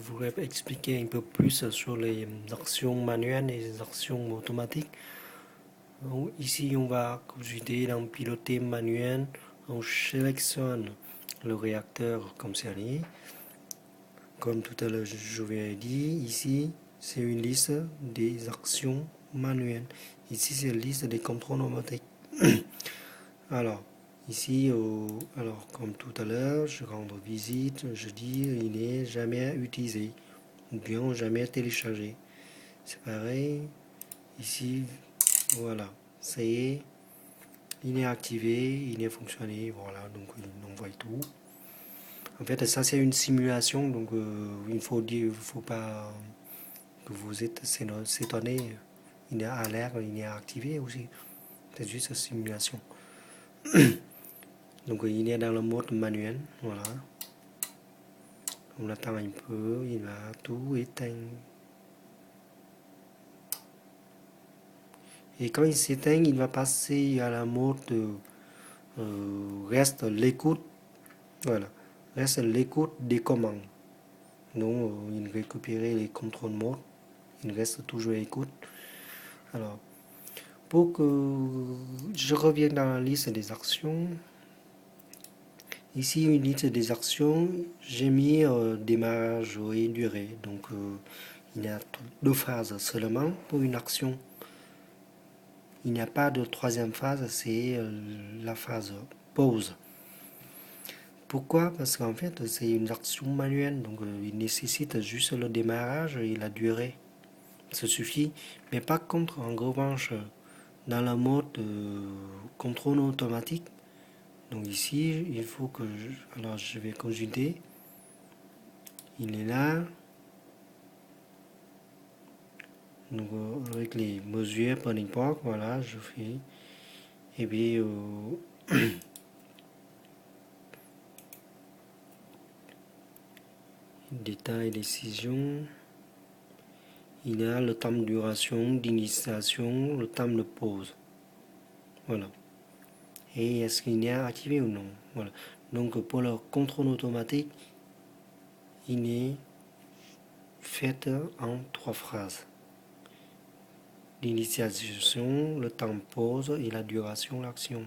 voudrais expliquer un peu plus sur les actions manuelles et les actions automatiques. Donc, ici, on va consulter dans piloter manuel. On sélectionne le réacteur concerné. Comme tout à l'heure, je vous ai dit, ici, c'est une liste des actions manuelles. Ici, c'est la liste des contrôles automatiques. Alors, ici, alors, comme tout à l'heure, je rends visite, je dis il n'est jamais utilisé ou bien jamais téléchargé. C'est pareil. Ici, voilà, ça y est, il est activé, il est fonctionné, voilà, donc il envoie tout. En fait, ça c'est une simulation, donc il faut dire, il faut pas que vous êtes s'étonner, il est à l'air, il est activé aussi. C'est juste une simulation. Donc il est dans le mode manuel, voilà. On attend un peu, il va tout éteindre. Et quand il s'éteint, il va passer à la mode reste l'écoute. Voilà, reste l'écoute des commandes. Donc il récupère les contrôles mode. Il reste toujours à l'écoute. Alors, pour que je revienne dans la liste des actions, ici une liste des actions, j'ai mis démarrage et durée. Donc il y a deux phases seulement pour une action. Il n'y a pas de troisième phase, c'est la phase pause. Pourquoi? Parce qu'en fait, c'est une action manuelle, donc il nécessite juste le démarrage et la durée. Ça suffit. Mais par contre, en revanche, dans le mode contrôle automatique, donc ici, il faut que alors je vais consulter. Il est là. Donc avec les mesures par l'époque, voilà, je fais. Et puis détail décision. Il y a le temps de duration, d'initiation, le temps de pause. Voilà. Et est-ce qu'il est activé ou non? Voilà. Donc pour le contrôle automatique, il est fait en trois phrases. L'initialisation, le temps de pause et la duration de l'action.